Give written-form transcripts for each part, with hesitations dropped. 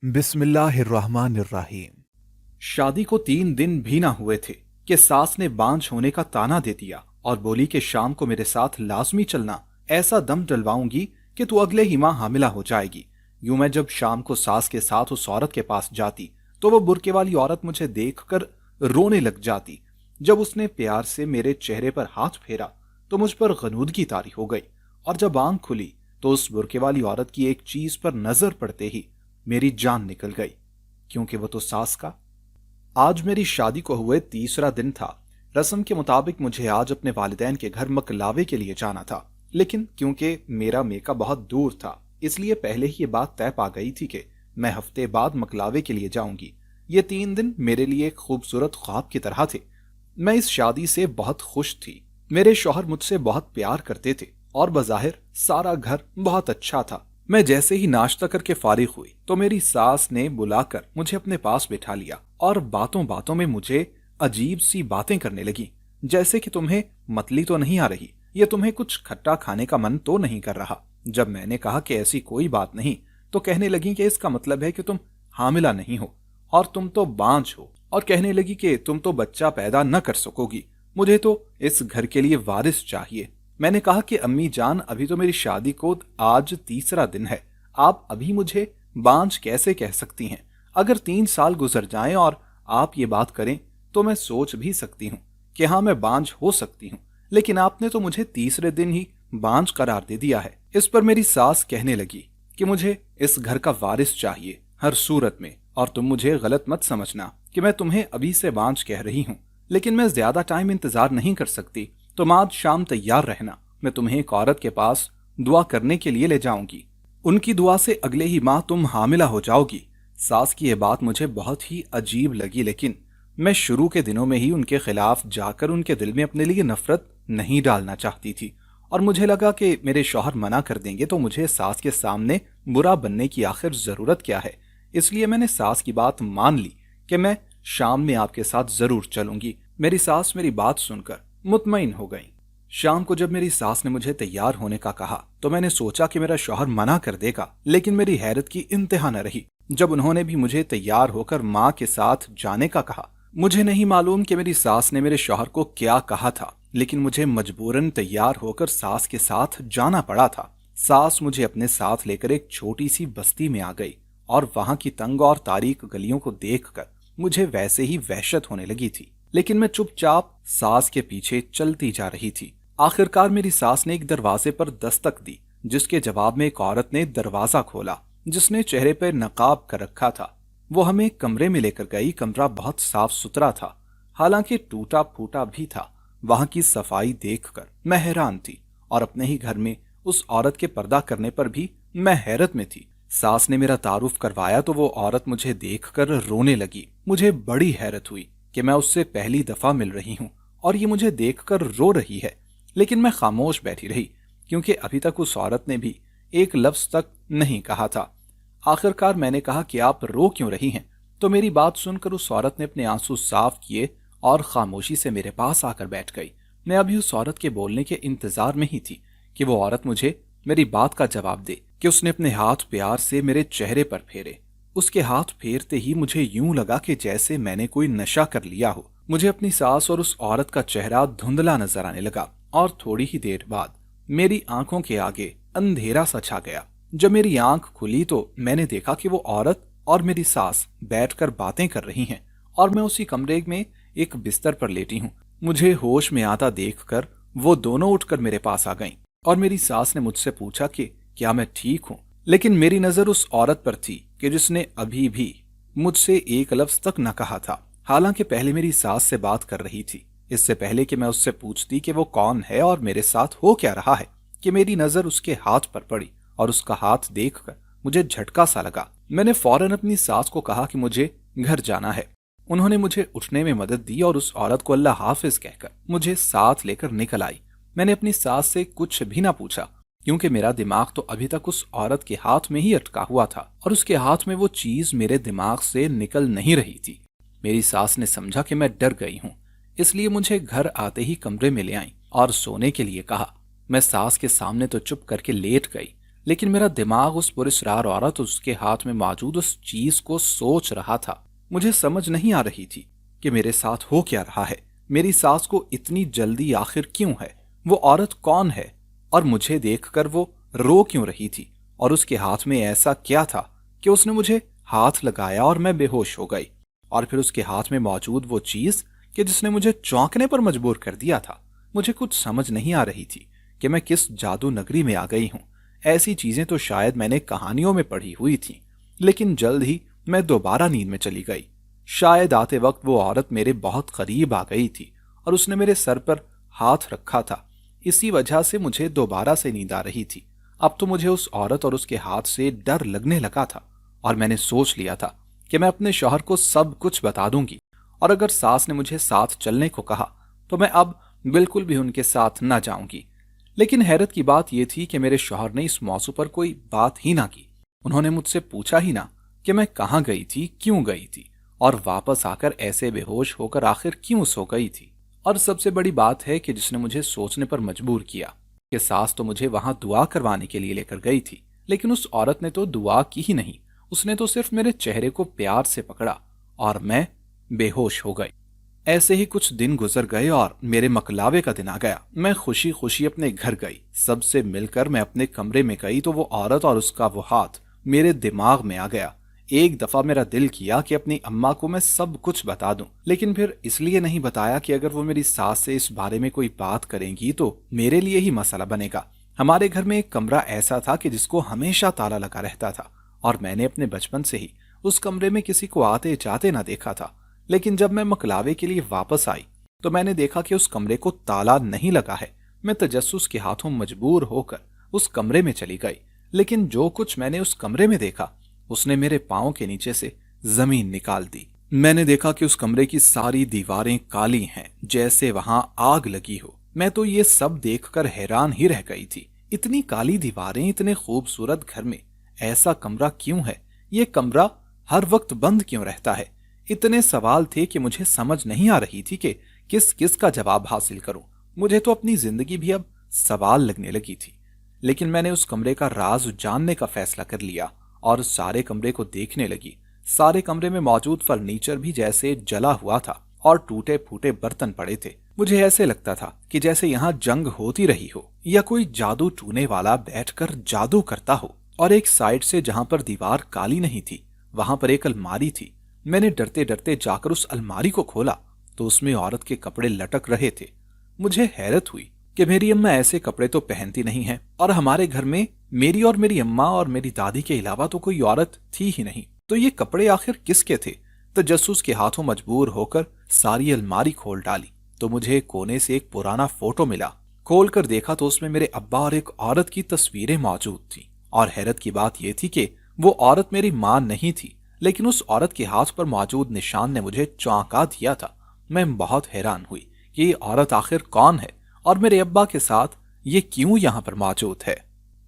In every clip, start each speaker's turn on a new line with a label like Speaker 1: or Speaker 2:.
Speaker 1: बिस्मिल्लाहिर्रहमानिर्रहीम। शादी को 3 दिन भी ना हुए थे कि सास ने बांझ होने का ताना दे दिया और बोली कि शाम को मेरे साथ लाजमी चलना, ऐसा दम डलवाऊंगी कि तू अगले ही माह हामिला हो जाएगी। यूं मैं जब शाम को सास के साथ उस औरत के पास जाती तो वो बुर्के वाली औरत मुझे देखकर रोने लग जाती। जब उसने प्यार से मेरे चेहरे पर हाथ फेरा तो मुझ पर गनूदगी तारी हो गई, और जब आंख खुली तो उस बुर्के वाली औरत की एक चीज पर नजर पड़ते ही मेरी जान निकल गई, क्योंकि वो तो सास का। आज मेरी शादी को हुए 3रा दिन था। रस्म के मुताबिक मुझे आज अपने वालिदैन के घर मकलावे के लिए जाना था, लेकिन क्योंकि मेरा मेका बहुत दूर था इसलिए पहले ही ये बात तय पा गई थी कि मैं हफ्ते बाद मकलावे के लिए जाऊंगी। ये 3 दिन मेरे लिए एक खूबसूरत ख्वाब की तरह थे। मैं इस शादी से बहुत खुश थी। मेरे शौहर मुझसे बहुत प्यार करते थे और बज़ाहिर सारा घर बहुत अच्छा था। मैं जैसे ही नाश्ता करके फारिग हुई तो मेरी सास ने बुलाकर मुझे अपने पास बिठा लिया और बातों बातों में मुझे अजीब सी बातें करने लगी, जैसे कि तुम्हें मतली तो नहीं आ रही, या तुम्हें कुछ खट्टा खाने का मन तो नहीं कर रहा। जब मैंने कहा कि ऐसी कोई बात नहीं तो कहने लगी कि इसका मतलब है कि तुम हामिला नहीं हो और तुम तो बांझ हो, और कहने लगी कि तुम तो बच्चा पैदा न कर सकोगी। मुझे तो इस घर के लिए वारिस चाहिए। मैंने कहा कि अम्मी जान, अभी तो मेरी शादी को आज 3रा दिन है, आप अभी मुझे बांझ कैसे कह सकती हैं? अगर 3 साल गुजर जाएं और आप ये बात करें तो मैं सोच भी सकती हूँ कि हाँ मैं बांझ हो सकती हूँ, लेकिन आपने तो मुझे 3रे दिन ही बांझ करार दे दिया है। इस पर मेरी सास कहने लगी कि मुझे इस घर का वारिस चाहिए हर सूरत में, और तुम मुझे गलत मत समझना कि मैं तुम्हें अभी से बांझ कह रही हूँ, लेकिन मैं ज्यादा टाइम इंतजार नहीं कर सकती। तुम आज शाम तैयार रहना, मैं तुम्हें एक औरत के पास दुआ करने के लिए ले जाऊंगी। उनकी दुआ से अगले ही माह तुम हामिला हो जाओगी। सास की यह बात मुझे बहुत ही अजीब लगी, लेकिन मैं शुरू के दिनों में ही उनके खिलाफ जाकर उनके दिल में अपने लिए नफरत नहीं डालना चाहती थी, और मुझे लगा कि मेरे शौहर मना कर देंगे तो मुझे सास के सामने बुरा बनने की आखिर जरूरत क्या है। इसलिए मैंने सास की बात मान ली कि मैं शाम में आपके साथ जरूर चलूंगी। मेरी सास मेरी बात सुनकर मुतमईन हो गई। शाम को जब मेरी सास ने मुझे तैयार होने का कहा तो मैंने सोचा कि मेरा शौहर मना कर देगा, लेकिन मेरी हैरत की इंतहा न रही जब उन्होंने भी मुझे तैयार होकर माँ के साथ जाने का कहा। मुझे नहीं मालूम कि मेरी सास ने मेरे शौहर को क्या कहा था, लेकिन मुझे मजबूरन तैयार होकर सास के साथ जाना पड़ा था। सास मुझे अपने साथ लेकर एक छोटी सी बस्ती में आ गई, और वहां की तंग और तारीक गलियों को देखकर मुझे वैसे ही वहशत होने लगी थी, लेकिन मैं चुपचाप सास के पीछे चलती जा रही थी। आखिरकार मेरी सास ने एक दरवाजे पर दस्तक दी, जिसके जवाब में एक औरत ने दरवाजा खोला जिसने चेहरे पर नकाब कर रखा था। वो हमें कमरे में लेकर गई। कमरा बहुत साफ सुथरा था, हालांकि टूटा फूटा भी था। वहां की सफाई देखकर मैं हैरान थी, और अपने ही घर में उस औरत के पर्दा करने पर भी मैं हैरत में थी। सास ने मेरा तारुफ करवाया तो वो औरत मुझे देखकर रोने लगी। मुझे बड़ी हैरत हुई कि मैं उससे पहली दफा मिल रही हूँ और ये मुझे देखकर रो रही है, लेकिन मैं खामोश बैठी रही क्योंकि अभी तक उस औरत ने भी एक लफ्ज तक नहीं कहा था। आखिरकार मैंने कहा कि आप रो क्यों रही हैं? तो मेरी बात सुनकर उस औरत ने अपने आंसू साफ किए और खामोशी से मेरे पास आकर बैठ गई। मैं अभी उस औरत के बोलने के इंतजार में ही थी कि वो औरत मुझे मेरी बात का जवाब दे कि उसने अपने हाथ प्यार से मेरे चेहरे पर फेरे। उसके हाथ फेरते ही मुझे यूं लगा कि जैसे मैंने कोई नशा कर लिया हो। मुझे अपनी सास और उस औरत का चेहरा धुंधला नजर आने लगा, और थोड़ी ही देर बाद मेरी आंखों के आगे अंधेरा सा छा गया। जब मेरी आंख खुली तो मैंने देखा कि वो औरत और मेरी सास बैठकर बातें कर रही हैं, और मैं उसी कमरे में एक बिस्तर पर लेटी हूँ। मुझे होश में आता देखकर वो दोनों उठकर मेरे पास आ गईं, और मेरी सास ने मुझसे पूछा कि क्या मैं ठीक हूँ, लेकिन मेरी नजर उस औरत पर थी कि जिसने अभी भी मुझसे एक लफ्ज तक न कहा था। हालांकि पहले मेरी सास से बात कर रही थी। इससे पहले कि मैं उससे पूछती कि वो कौन है और मेरे साथ हो क्या रहा है, कि मेरी नजर उसके हाथ पर पड़ी, और उसका हाथ देखकर मुझे झटका सा लगा। मैंने फौरन अपनी सास को कहा कि मुझे घर जाना है। उन्होंने मुझे उठने में मदद दी और उस औरत को अल्लाह हाफिज कहकर मुझे साथ लेकर निकल आई। मैंने अपनी सास से कुछ भी ना पूछा, क्योंकि मेरा दिमाग तो अभी तक उस औरत के हाथ में ही अटका हुआ था, और उसके हाथ में वो चीज मेरे दिमाग से निकल नहीं रही थी। मेरी सास ने समझा कि मैं डर गई हूँ, इसलिए मुझे घर आते ही कमरे में ले आई और सोने के लिए कहा। मैं सास के सामने तो चुप करके लेट गई, लेकिन मेरा दिमाग उस पुरस्कार औरत उसके हाथ में मौजूद उस चीज को सोच रहा था। मुझे समझ नहीं आ रही थी कि मेरे साथ हो क्या रहा है। मेरी सास को इतनी जल्दी आखिर क्यों है? वो औरत कौन है? और मुझे देखकर वो रो क्यों रही थी? और उसके हाथ में ऐसा क्या था कि उसने मुझे हाथ लगाया और मैं बेहोश हो गई? और फिर उसके हाथ में मौजूद वो चीज कि जिसने मुझे चौंकने पर मजबूर कर दिया था। मुझे कुछ समझ नहीं आ रही थी कि मैं किस जादू नगरी में आ गई हूं। ऐसी चीजें तो शायद मैंने कहानियों में पढ़ी हुई थी, लेकिन जल्द ही मैं दोबारा नींद में चली गई। शायद आते वक्त वो औरत मेरे बहुत करीब आ गई थी और उसने मेरे सर पर हाथ रखा था। इसी वजह से मुझे दोबारा से नींद आ रही थी। अब तो मुझे उस औरत और उसके हाथ से डर लगने लगा था और मैंने सोच लिया था कि मैं अपने शौहर को सब कुछ बता दूंगी, और अगर सास ने मुझे साथ चलने को कहा तो मैं अब बिल्कुल भी उनके साथ न जाऊंगी। लेकिन हैरत की बात यह थी कि मेरे शौहर ने इस मौजू पर कोई बात ही ना की। उन्होंने मुझसे पूछा ही ना कि मैं कहाँ गई थी, क्यों गई थी, और वापस आकर ऐसे बेहोश होकर आखिर क्यों सो गई थी। और सबसे बड़ी बात है कि जिसने मुझे सोचने पर मजबूर किया कि सास तो मुझे वहां दुआ करवाने के लिए लेकर गई थी, लेकिन उस औरत ने तो दुआ की ही नहीं। उसने तो सिर्फ मेरे चेहरे को प्यार से पकड़ा और मैं बेहोश हो गई। ऐसे ही कुछ दिन गुजर गए और मेरे मकलावे का दिन आ गया। मैं खुशी खुशी अपने घर गई। सबसे मिलकर मैं अपने कमरे में गई तो वो औरत और उसका वो हाथ मेरे दिमाग में आ गया। एक दफा मेरा दिल किया कि अपनी अम्मा को मैं सब कुछ बता दूं, लेकिन फिर इसलिए नहीं बताया कि अगर वो मेरी सास से इस बारे में कोई बात करेंगी तो मेरे लिए ही मसला बनेगा। हमारे घर में एक कमरा ऐसा था कि जिसको हमेशा ताला लगा रहता था, और मैंने अपने बचपन से ही उस कमरे में किसी को आते जाते ना देखा था। लेकिन जब मैं मकलावे के लिए वापस आई तो मैंने देखा कि उस कमरे को ताला नहीं लगा है। मैं तजस्सुस के हाथों मजबूर होकर उस कमरे में चली गई, लेकिन जो कुछ मैंने उस कमरे में देखा उसने मेरे पांव के नीचे से जमीन निकाल दी। मैंने देखा कि उस कमरे की सारी दीवारें काली हैं, जैसे वहां आग लगी हो। मैं तो ये सब देखकर हैरान ही रह गई थी। इतनी काली दीवारें इतने खूबसूरत घर में ऐसा कमरा क्यों है? ये कमरा हर वक्त बंद क्यों रहता है? इतने सवाल थे कि मुझे समझ नहीं आ रही थी कि किस किस का जवाब हासिल करूं। मुझे तो अपनी जिंदगी भी अब सवाल लगने लगी थी। लेकिन मैंने उस कमरे का राज जानने का फैसला कर लिया और सारे कमरे को देखने लगी। सारे कमरे में मौजूद फर्नीचर भी जैसे जला हुआ था और टूटे फूटे बर्तन पड़े थे। मुझे ऐसे लगता था कि जैसे यहाँ जंग होती रही हो या कोई जादू टूने वाला बैठकर जादू करता हो। और एक साइड से जहां पर दीवार काली नहीं थी वहां पर एक अलमारी थी। मैंने डरते डरते जाकर उस अलमारी को खोला तो उसमें औरत के कपड़े लटक रहे थे। मुझे हैरत हुई कि मेरी अम्मा ऐसे कपड़े तो पहनती नहीं है, और हमारे घर में मेरी और मेरी अम्मा और मेरी दादी के अलावा तो कोई औरत थी ही नहीं। तो ये कपड़े आखिर किसके थे? तजस्सुस के हाथों मजबूर होकर सारी अलमारी खोल डाली तो मुझे कोने से एक पुराना फोटो मिला। खोल कर देखा तो उसमें मेरे अब्बा और एक औरत की तस्वीरें मौजूद थी। और हैरत की बात यह थी कि वो औरत मेरी मां नहीं थी, लेकिन उस औरत के हाथ पर मौजूद निशान ने मुझे चौंका दिया था। मैं बहुत हैरान हुई कि ये औरत आखिर कौन है और मेरे अब्बा के साथ ये क्यों यहाँ पर मौजूद है।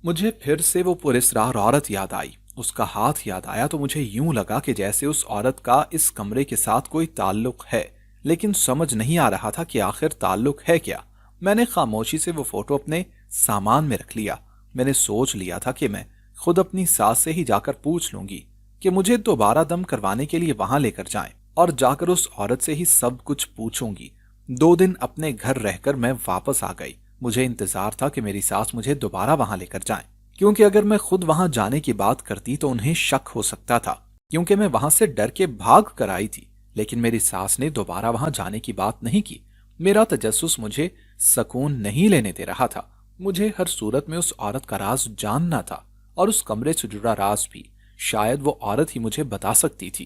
Speaker 1: मुझे फिर से वो पुरस्कार औरत याद आई, उसका हाथ याद आया तो मुझे यूं लगा कि जैसे उस औरत का इस कमरे के साथ कोई ताल्लुक है, लेकिन समझ नहीं आ रहा था कि आखिर ताल्लुक है क्या। मैंने खामोशी से वो फोटो अपने सामान में रख लिया। मैंने सोच लिया था कि मैं खुद अपनी सास से ही जाकर पूछ लूंगी कि मुझे दोबारा दम करवाने के लिए वहां लेकर जाएं, और जाकर उस औरत से ही सब कुछ पूछूंगी। 2 दिन अपने घर रहकर मैं वापस आ गई। मुझे इंतजार था कि मेरी सास मुझे दोबारा वहां लेकर जाएं, क्योंकि अगर मैं खुद वहां जाने की बात करती तो उन्हें शक हो सकता था, क्योंकि मैं वहां से डर के भाग कर आई थी। लेकिन मेरी सास ने दोबारा वहां जाने की बात नहीं की। मेरा तजस्सुस मुझे सुकून नहीं लेने दे रहा था। मुझे हर सूरत में उस औरत का राज जानना था, और उस कमरे से जुड़ा राज भी शायद वो औरत ही मुझे बता सकती थी,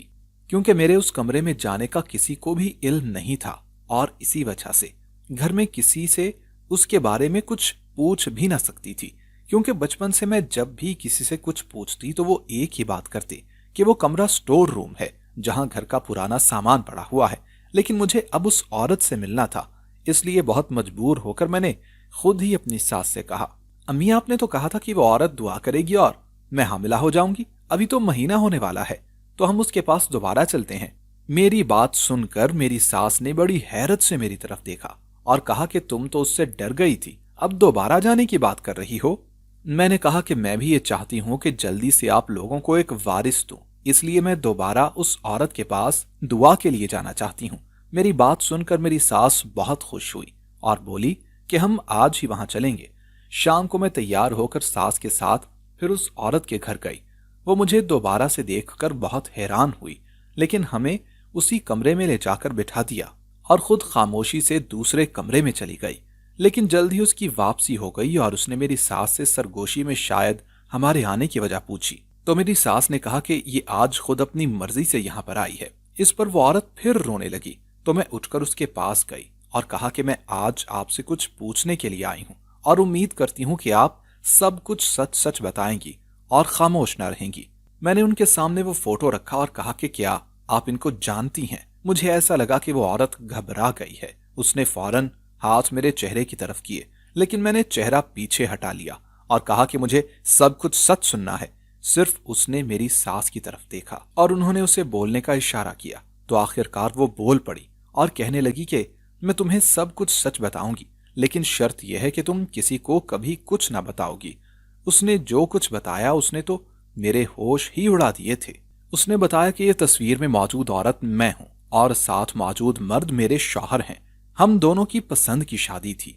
Speaker 1: क्योंकि मेरे उस कमरे में जाने का किसी को भी इल्म नहीं था। और इसी वजह से घर में किसी से उसके बारे में कुछ पूछ भी ना सकती थी, क्योंकि बचपन से मैं जब भी किसी से कुछ पूछती तो वो एक ही बात करते कि वो कमरा स्टोर रूम है जहां घर का पुराना सामान पड़ा हुआ है। लेकिन मुझे अब उस औरत से मिलना था, इसलिए बहुत मजबूर होकर मैंने खुद ही अपनी सास से कहा, अम्मी आपने तो कहा था कि वो औरत दुआ करेगी और मैं हामिला हो जाऊंगी। अभी तो महीना होने वाला है, तो हम उसके पास दोबारा चलते हैं। मेरी बात सुनकर मेरी सास ने बड़ी हैरत से मेरी तरफ देखा और कहा कि तुम तो उससे डर गई थी, अब दोबारा जाने की बात कर रही हो। میں نے کہا کہ میں بھی یہ چاہتی ہوں کہ جلدی سے آپ لوگوں کو ایک وارث دوں، اس لیے میں دوبارہ اس عورت کے پاس دعا کے لیے جانا چاہتی ہوں۔ میری بات سن کر میری ساس بہت خوش ہوئی اور بولی کہ ہم آج ہی وہاں چلیں گے۔ شام کو میں تیار ہو کر ساس کے ساتھ پھر اس عورت کے گھر گئی۔ وہ مجھے دوبارہ سے دیکھ کر بہت حیران ہوئی، لیکن ہمیں اسی کمرے میں لے جا کر بٹھا دیا اور خود خاموشی سے دوسرے کمرے میں چلی گئی۔ لیکن جلد ہی اس کی واپسی ہو گئی اور اس نے میری ساس سے سرگوشی میں شاید ہمارے آنے کی وجہ پوچھی، تو میری ساس نے کہا کہ یہ آج خود اپنی مرضی سے یہاں پر آئی ہے۔ اس پر وہ عورت پھر رونے لگی، تو میں اٹھ کر اس کے پاس گئی اور کہا کہ میں آج آپ سے کچھ پوچھنے کے لیے آئی ہوں اور امید کرتی ہوں کہ آپ سب کچھ سچ سچ بتائیں گی اور خاموش نہ رہیں گی۔ میں نے ان کے سامنے وہ فوٹو رکھا اور کہا کہ کیا آپ ان کو جانتی ہیں؟ مجھے ایسا لگا کہ وہ عورت گھبرا گئی ہے۔ اس نے فوراً ہاتھ میرے چہرے کی طرف کیے، لیکن میں نے چہرہ پیچھے ہٹا لیا اور کہا کہ مجھے سب کچھ سچ سننا ہے۔ صرف اس نے میری ساس کی طرف دیکھا اور انہوں نے اسے بولنے کا اشارہ کیا، تو آخرکار وہ بول پڑی اور کہنے لگی کہ میں تمہیں سب کچھ سچ بتاؤں گی، لیکن شرط یہ ہے کہ تم کسی کو کبھی کچھ نہ بتاؤ گی۔ اس نے جو کچھ بتایا اس نے تو میرے ہوش ہی اڑا دیے تھے۔ اس نے بتایا کہ یہ تصویر میں موجود عورت میں ہوں اور ساتھ موجود مرد میرے شوہر ہیں۔ ہم دونوں کی پسند کی شادی تھی،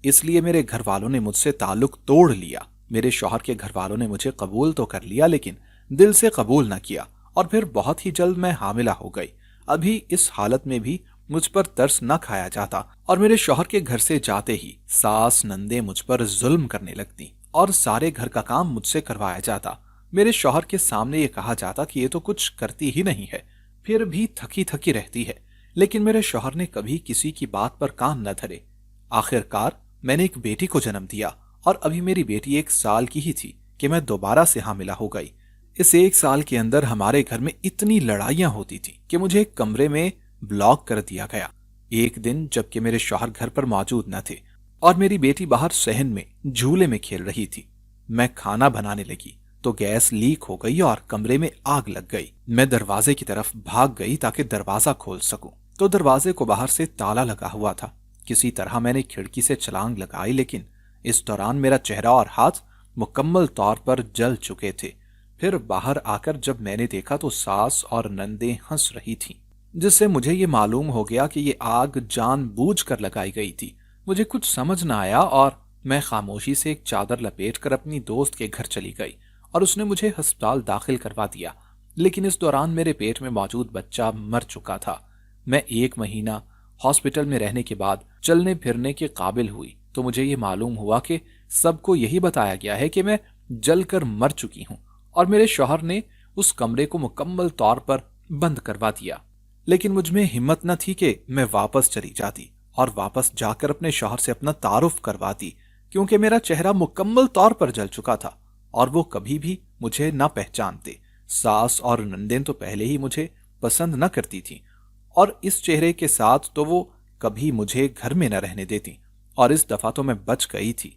Speaker 1: اس لیے میرے گھر والوں نے مجھ سے تعلق توڑ لیا۔ میرے شوہر کے گھر والوں نے مجھے قبول تو کر لیا، لیکن دل سے قبول نہ کیا، اور پھر بہت ہی جلد میں حاملہ ہو گئی۔ ابھی اس حالت میں بھی مجھ پر ترس نہ کھایا جاتا اور میرے شوہر کے گھر سے جاتے ہی ساس نندے مجھ پر ظلم کرنے لگتی اور سارے گھر کا کام مجھ سے کروایا جاتا۔ میرے شوہر کے سامنے یہ کہا جاتا کہ یہ تو کچھ کرتی ہی نہیں ہے، پھر بھی تھکی تھکی رہتی ہے، لیکن میرے شوہر نے کبھی کسی کی بات پر کان نہ دھرے۔ آخرکار میں نے ایک بیٹی کو جنم دیا اور ابھی میری بیٹی 1 سال کی ہی تھی کہ میں دوبارہ سے حاملہ ہو گئی۔ اس 1 سال کے اندر ہمارے گھر میں اتنی لڑائیاں ہوتی تھی کہ مجھے ایک کمرے میں بلاک کر دیا گیا۔ ایک دن جبکہ میرے شوہر گھر پر موجود نہ تھے اور میری بیٹی باہر صحن میں جھولے میں کھیل رہی تھی، میں کھانا بنانے لگی تو گیس لیک ہو گئی اور کمرے میں آگ لگ گئی۔ میں دروازے کی طرف بھاگ گئی تاکہ دروازہ کھول سکوں، تو دروازے کو باہر سے تالا لگا ہوا تھا۔ کسی طرح میں نے کھڑکی سے چھلانگ لگائی، لیکن اس دوران میرا چہرہ اور ہاتھ مکمل طور پر جل چکے تھے۔ پھر باہر آ کر جب میں نے دیکھا تو ساس اور نندیں ہنس رہی تھیں، جس سے مجھے یہ معلوم ہو گیا کہ یہ آگ جان بوجھ کر لگائی گئی تھی۔ مجھے کچھ سمجھ نہ آیا اور میں خاموشی سے ایک چادر لپیٹ کر اپنی دوست کے گھر چلی گئی اور اس نے مجھے ہسپتال داخل کروا دیا، لیکن اس دوران میرے پیٹ میں موجود بچہ مر چکا تھا۔ میں 1 مہینہ ہاسپٹل میں رہنے کے بعد چلنے پھرنے کے قابل ہوئی تو مجھے یہ معلوم ہوا کہ سب کو یہی بتایا گیا ہے کہ میں جل کر مر چکی ہوں اور میرے شوہر نے اس کمرے کو مکمل طور پر بند کروا دیا۔ لیکن مجھ میں ہمت نہ تھی کہ میں واپس چلی جاتی اور واپس جا کر اپنے شوہر سے اپنا تعارف کرواتی، کیونکہ میرا چہرہ مکمل طور پر جل چکا تھا اور وہ کبھی بھی مجھے نہ پہچانتے۔ ساس اور نندیں تو پہلے ہی مجھے پسند نہ کرتی تھیں اور اس چہرے کے ساتھ تو وہ کبھی مجھے گھر میں نہ رہنے دیتی، اور اس دفعہ تو میں بچ گئی تھی۔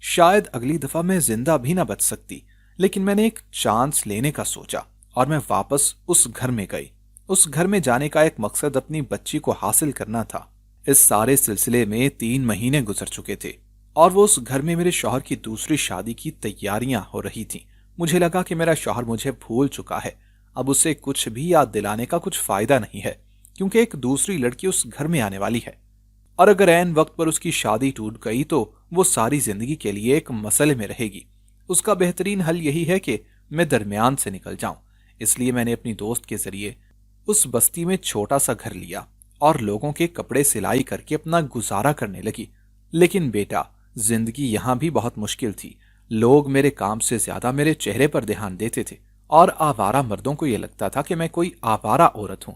Speaker 1: شاید اگلی دفعہ میں زندہ بھی نہ بچ سکتی، لیکن میں نے ایک چانس لینے کا سوچا اور میں واپس اس گھر میں گئی۔ اس گھر میں جانے کا ایک مقصد اپنی بچی کو حاصل کرنا تھا۔ اس سارے سلسلے میں 3 مہینے گزر چکے تھے اور وہ اس گھر میں میرے شوہر کی دوسری شادی کی تیاریاں ہو رہی تھیں۔ مجھے لگا کہ میرا شوہر مجھے بھول چکا ہے، اب اسے کچھ بھی یاد دلانے کا کچھ فائدہ نہیں ہے، کیونکہ ایک دوسری لڑکی اس گھر میں آنے والی ہے، اور اگر عین وقت پر اس کی شادی ٹوٹ گئی تو وہ ساری زندگی کے لیے ایک مسئلے میں رہے گی۔ اس کا بہترین حل یہی ہے کہ میں درمیان سے نکل جاؤں۔ اس لیے میں نے اپنی دوست کے ذریعے اس بستی میں چھوٹا سا گھر لیا اور لوگوں کے کپڑے سلائی کر کے اپنا گزارا کرنے لگی۔ لیکن بیٹا، زندگی یہاں بھی بہت مشکل تھی۔ لوگ میرے کام سے زیادہ میرے چہرے پر دھیان دیتے تھے اور آوارہ مردوں کو یہ لگتا تھا کہ میں کوئی آوارہ عورت ہوں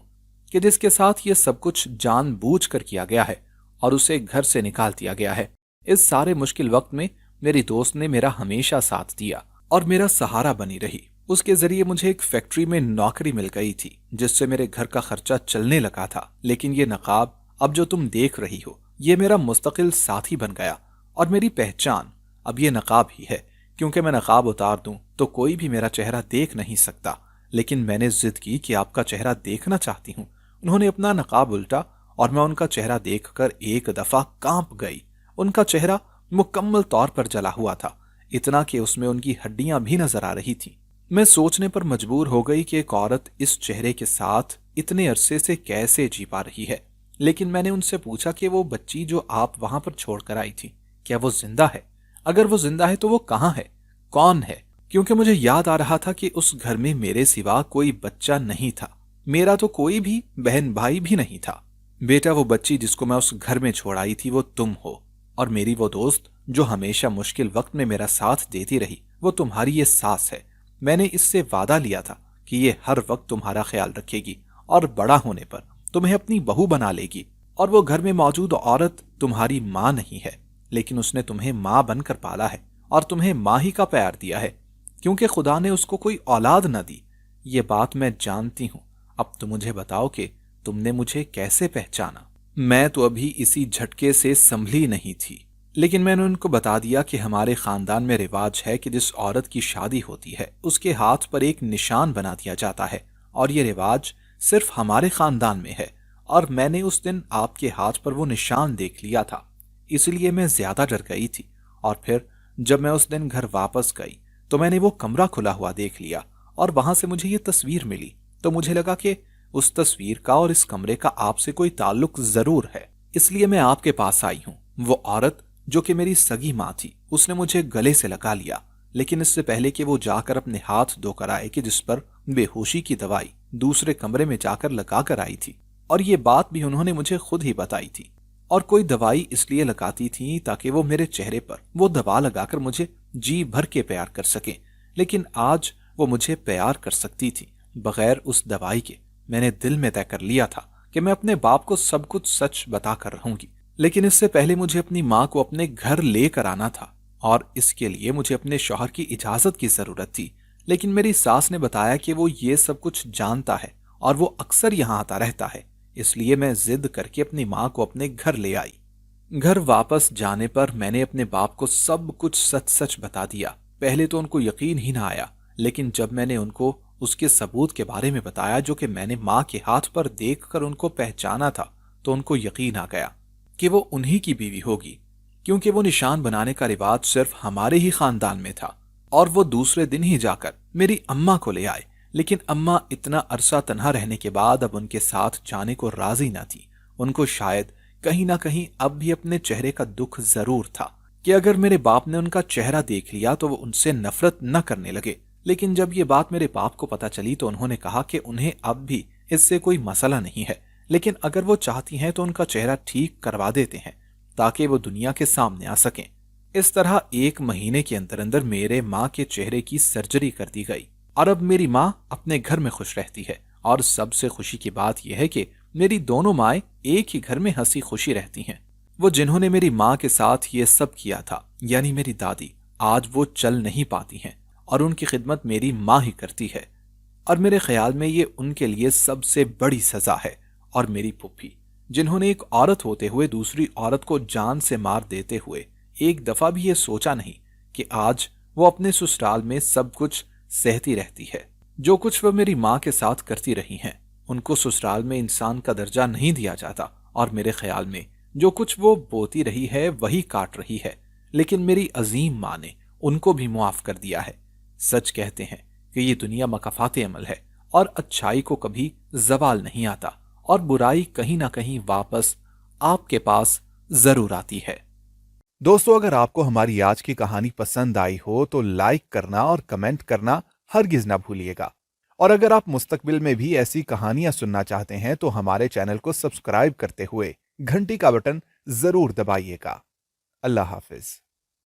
Speaker 1: کہ جس کے ساتھ یہ سب کچھ جان بوجھ کر کیا گیا ہے اور اسے گھر سے نکال دیا گیا ہے۔ اس سارے مشکل وقت میں میری دوست نے میرا ہمیشہ ساتھ دیا اور میرا سہارا بنی رہی۔ اس کے ذریعے مجھے ایک فیکٹری میں نوکری مل گئی تھی جس سے میرے گھر کا خرچہ چلنے لگا تھا۔ لیکن یہ نقاب اب جو تم دیکھ رہی ہو، یہ میرا مستقل ساتھی بن گیا اور میری پہچان اب یہ نقاب ہی ہے، کیونکہ میں نقاب اتار دوں تو کوئی بھی میرا چہرہ دیکھ نہیں سکتا۔ لیکن میں نے ضد کی کہ آپ کا چہرہ دیکھنا چاہتی ہوں۔ انہوں نے اپنا نقاب الٹا اور میں ان کا چہرہ دیکھ کر ایک دفعہ کانپ گئی۔ ان کا چہرہ مکمل طور پر جلا ہوا تھا، इतना कि उसमें उनकी हड्डियां भी नजर आ रही थी। मैं सोचने पर मजबूर हो गई कि एक औरत इस चेहरे के साथ इतने अरसे से कैसे जी पा रही है। लेकिन मैंने उनसे पूछा कि वो बच्ची जो आप वहां पर छोड़कर आई थी, क्या वो जिंदा है? अगर वो जिंदा है तो वो कहाँ है, कौन है? क्योंकि मुझे याद आ रहा था कि उस घर में मेरे सिवा कोई बच्चा नहीं था, मेरा तो कोई भी बहन भाई भी नहीं था। बेटा, वो बच्ची जिसको मैं उस घर में छोड़ आई थी वो तुम हो, और मेरी वो दोस्त जो हमेशा मुश्किल वक्त में मेरा साथ देती रही वो तुम्हारी ये सास है। मैंने इससे वादा लिया था कि ये हर वक्त तुम्हारा ख्याल रखेगी और बड़ा होने पर तुम्हें अपनी बहू बना लेगी। और वो घर में मौजूद औरत तुम्हारी माँ नहीं है, लेकिन उसने तुम्हें माँ बनकर पाला है और तुम्हें माँ ही का प्यार दिया है, क्योंकि खुदा ने उसको कोई औलाद न दी। ये बात मैं जानती हूँ। अब तो मुझे बताओ कि तुमने मुझे कैसे पहचाना? मैं तो अभी इसी झटके से संभली नहीं थी, लेकिन मैंने उनको बता दिया कि हमारे खानदान में रिवाज है कि जिस औरत की शादी होती है उसके हाथ पर एक निशान बना दिया जाता है, और ये रिवाज सिर्फ हमारे खानदान में है। और मैंने उस दिन आपके हाथ पर वो निशान देख लिया था, इसलिए मैं ज्यादा डर गई थी। और फिर जब मैं उस दिन घर वापस गई तो मैंने वो कमरा खुला हुआ देख लिया, और वहां से मुझे ये तस्वीर मिली। तो मुझे लगा कि उस तस्वीर का और इस कमरे का आपसे कोई ताल्लुक जरूर है, इसलिए मैं आपके पास आई हूँ। वो औरत जो कि मेरी सगी माँ थी, उसने मुझे गले से लगा लिया, लेकिन इससे पहले कि वो जाकर अपने हाथ धोकर आए कि जिस पर बेहोशी की दवाई दूसरे कमरे में जाकर लगा कर आई थी। और ये बात भी उन्होंने मुझे खुद ही बताई थी। और कोई दवाई इसलिए लगाती थी ताकि वो मेरे चेहरे पर वो दवा लगाकर मुझे जी भर के प्यार कर सके, लेकिन आज वो मुझे प्यार कर सकती थी बगैर उस दवाई के। मैंने दिल में तय कर लिया था कि मैं अपने बाप को सब कुछ सच बताकर रहूंगी, लेकिन इससे पहले मुझे अपनी माँ को अपने घर लेकर आना था, और इसके लिए मुझे अपने शौहर की इजाजत की जरूरत थी। लेकिन मेरी सास ने बताया कि वो ये सब कुछ जानता है और वो अक्सर यहाँ आता रहता है, इसलिए मैं जिद करके अपनी माँ को अपने घर ले आई। घर वापस जाने पर मैंने अपने बाप को सब कुछ सच सच बता दिया। पहले तो उनको यकीन ही ना आया, लेकिन जब मैंने उनको उसके सबूत के बारे में बताया जो कि मैंने माँ के हाथ पर देखकर उनको पहचाना था, तो उनको यकीन आ गया कि वो उन्हीं की बीवी होगी, क्योंकि वो निशान बनाने का रिवाज सिर्फ हमारे ही खानदान में था। और वो दूसरे दिन ही जाकर मेरी अम्मा को ले आए, लेकिन अम्मा इतना अरसा तन्हा रहने के बाद अब उनके साथ जाने को राजी न थी। उनको शायद कहीं ना कहीं अब भी अपने चेहरे का दुख जरूर था कि अगर मेरे बाप ने उनका चेहरा देख लिया तो वो उनसे नफरत न करने लगे। लेकिन जब ये बात मेरे बाप को पता चली तो उन्होंने कहा कि उन्हें अब भी इससे कोई मसला नहीं है, लेकिन अगर वो चाहती हैं तो उनका चेहरा ठीक करवा देते हैं ताकि वो दुनिया के सामने आ सकें। इस तरह 1 महीने के अंदर अंदर मेरे माँ के चेहरे की सर्जरी कर दी गई, और अब मेरी माँ अपने घर में खुश रहती है। और सबसे खुशी की बात यह है कि मेरी दोनों माएं एक ही घर में हंसी खुशी रहती हैं। वो जिन्होंने मेरी माँ के साथ ये सब किया था, यानी मेरी दादी, आज वो चल नहीं पाती हैं और उनकी खिदमत मेरी माँ ही करती है। और मेरे ख्याल में ये उनके लिए सबसे बड़ी सजा है। और मेरी पुप्पी, जिन्होंने एक औरत होते हुए दूसरी औरत को जान से मार देते हुए एक दफा भी ये सोचा नहीं कि आज वो अपने ससुराल में सब कुछ सहती रहती है। जो कुछ वो मेरी माँ के साथ करती रही हैं, उनको ससुराल में इंसान का दर्जा नहीं दिया जाता, और मेरे ख्याल में जो कुछ वो बोती रही है वही काट रही है। लेकिन मेरी अजीम माँ ने उनको भी मुआफ कर दिया है। सच कहते हैं कि ये दुनिया मकाफाते अमल है, और अच्छाई को कभी जवाल नहीं आता, और बुराई कहीं ना कहीं वापस आपके पास जरूर आती है। दोस्तों, अगर आपको हमारी आज की कहानी पसंद आई हो तो लाइक करना और कमेंट करना हरगिज ना भूलिएगा। और अगर आप मुस्तकबिल में भी ऐसी कहानियां सुनना चाहते हैं तो हमारे चैनल को सब्सक्राइब करते हुए घंटी का बटन जरूर दबाइएगा। अल्लाह हाफिज।